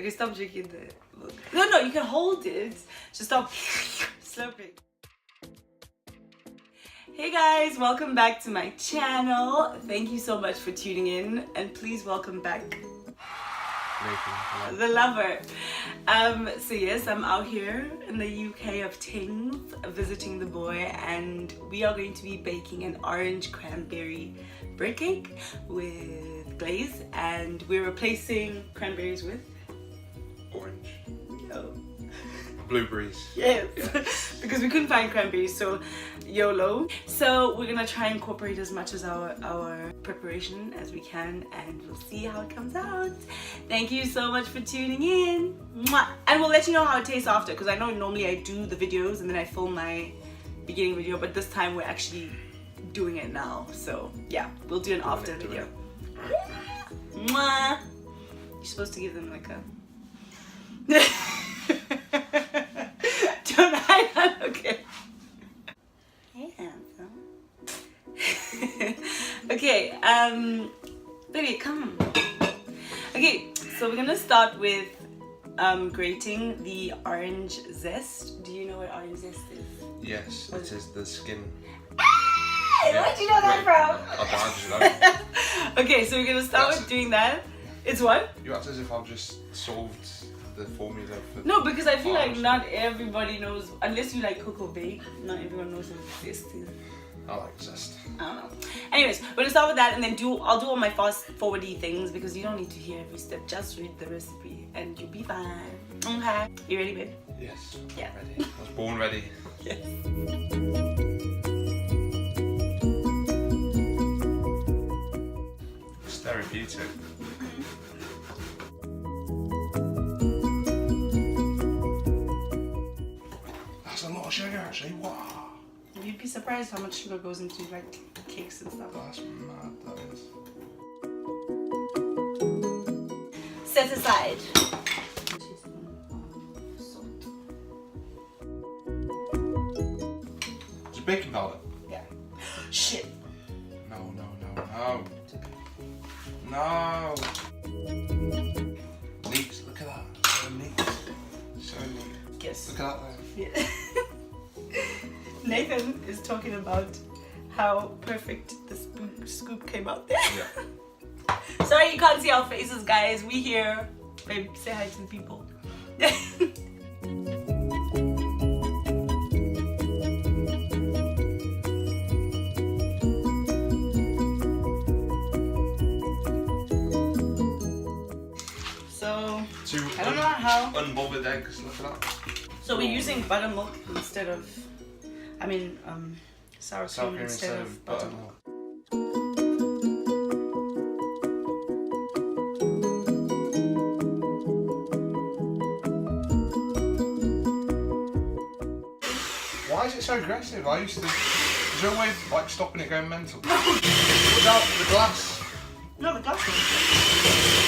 Okay, stop drinking the milk. No, you can hold it. Just stop slurping. Hey guys, welcome back to my channel. Thank you so much for tuning in, and please welcome back the lover. So yes, I'm out here in the UK of Tingz visiting the boy, and we are going to be baking an orange cranberry bread cake with glaze, and we're replacing cranberries with orange. No. Blueberries. Yes, because we couldn't find cranberries, so YOLO. So we're gonna try and incorporate as much as our preparation as we can, and we'll see how it comes out. Thank you so much for tuning in. Mwah! And we'll let you know how it tastes after, because I know normally I do the videos and then I film my beginning video, but this time we're actually doing it now. So yeah, we'll do an after video. Mwah! You're supposed to give them like a don't hide that, okay. Okay, baby, come. Okay, so we're gonna start with grating the orange zest. Do you know what orange zest is? Yes, it is the skin. Yeah. Where'd you know that from? Okay, so we're gonna start with doing that. It's what? You act as if I've just solved the formula for... No, because I feel like not everybody knows, unless you like cook or bake, not everyone knows what zest is. I like zest. I don't know. Anyways, we're gonna start with that, and then I'll do all my fast forwardy things, because you don't need to hear every step. Just read the recipe and you'll be fine. Okay. You ready, babe? Yes. Yeah. I'm ready. I was born ready. Yes. It's therapeutic. That's a lot of sugar, actually. Wow. You'd be surprised how much sugar goes into like cakes and stuff. That's mad, that is. Set aside. It's baking powder. Yeah. Shit. No. No. Neat. Look at that. So neat. So neat. Yes. Look at that there. Yeah. Nathan is talking about how perfect the scoop came out there. Yeah. Sorry you can't see our faces, guys. We here. Babe, say hi to the people. So, I don't know how. Unbothered eggs, look at that. So we're using buttermilk instead of, sour cream instead of buttermilk. Why is it so aggressive? I used to... Is there a way of like stopping it going mental? Without the glass. No, the glass one.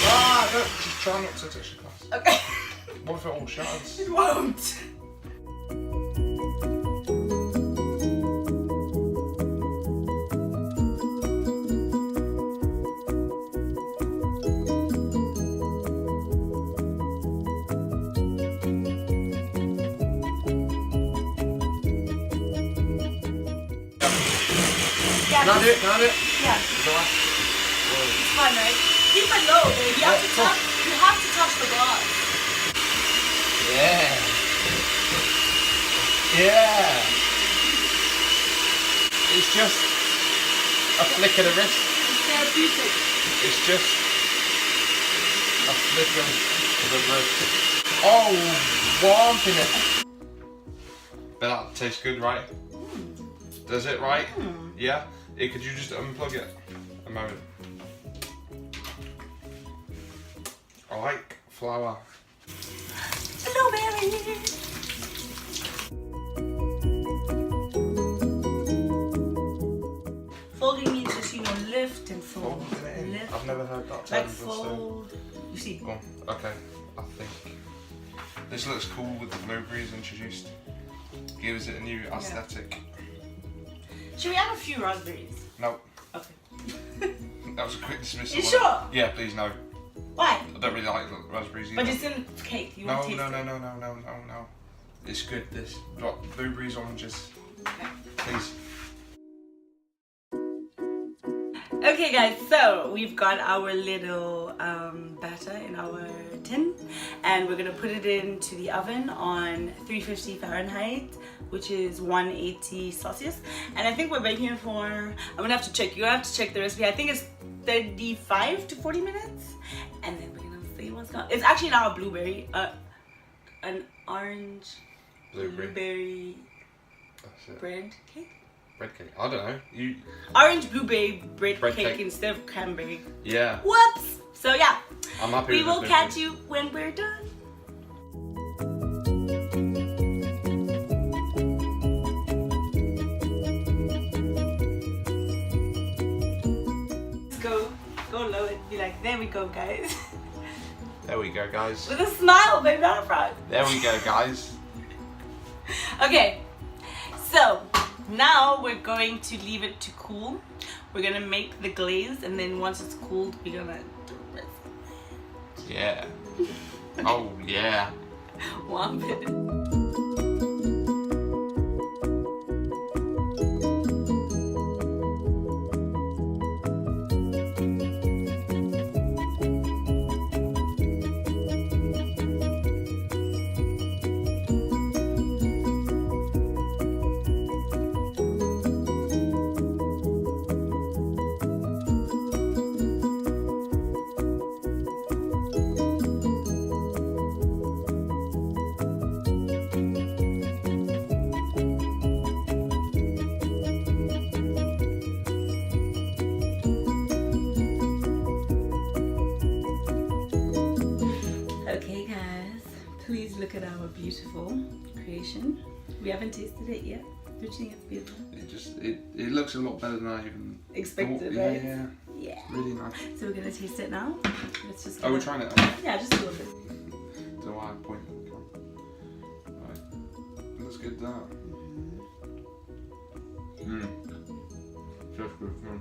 Ah, don't. Just try not to touch the glass. Okay. What if it all shatters? It won't. Can I do it? Yeah. It's fun, right? Keep it low, babe. You have to touch the glass. Yeah. Yeah. It's just a flick of the wrist. It's therapeutic. It's just a flick of the wrist. Oh, warmth in it. But that tastes good, right? Does it, right? Yeah? Could you just unplug it a moment? I like flour. Blueberry. Folding means just, lift and fold. Lift. I've never heard that term Like fold. You see? Go on. Okay, I think this looks cool with the blueberries introduced. Gives it a new aesthetic. Should we add a few raspberries? No. Okay. That was a quick dismissal. You sure? Yeah, please no. Why? I don't really like raspberries either. But it's in cake. You want to taste it? No. It's good. This blueberries, oranges. Please. Okay guys, so we've got our little batter in our tin, and we're gonna put it into the oven on 350 Fahrenheit, which is 180 Celsius. And I think we're baking it for, I'm gonna have to check, you're gonna have to check the recipe. I think it's 35 to 40 minutes. And then we're gonna see what's going on. It's actually now a blueberry, an orange blueberry bread cake. Bread cake. I don't know. Orange blueberry bread cake cake instead of cranberry. Yeah. Whoops. So yeah. I'm happy. We will catch you when we're done. Let's go low and be like, there we go, guys. There we go, guys. With a smile, baby, not a front. There we go, guys. Okay. So now we're going to leave it to cool. We're gonna make the glaze, and then once it's cooled, we're gonna do the rest of it. Yeah. Oh yeah. One bit. Please look at our beautiful creation. We haven't tasted it yet. Don't you think it's beautiful? It looks a lot better than I even expected, thought. right? Yeah. Yeah. Really nice. So we're gonna taste it now. Let's just. Oh, we're trying it. Yeah, just a little bit. Do I point? Right. Let's get that. Just good fun.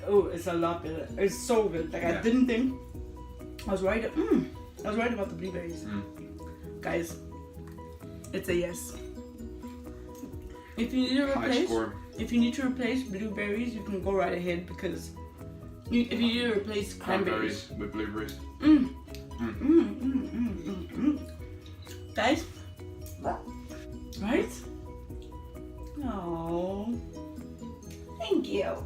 Oh, it's a lot better. It's so good. Like I didn't think. I was right. I was right about the blueberries. Guys, it's a yes. If you need to replace blueberries, you can go right ahead, because if you need to replace cranberries with blueberries. Guys, right? Oh, thank you.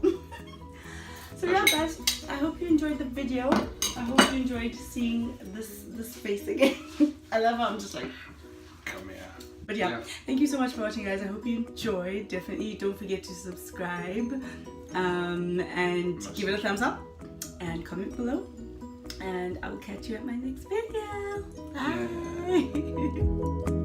So yeah, guys, I hope you enjoyed the video. I hope you enjoyed seeing this face again. I love how I'm just like, come here. But yeah, thank you so much for watching, guys. I hope you enjoyed. Definitely don't forget to subscribe and give it a thumbs up and comment below. And I will catch you at my next video. Bye.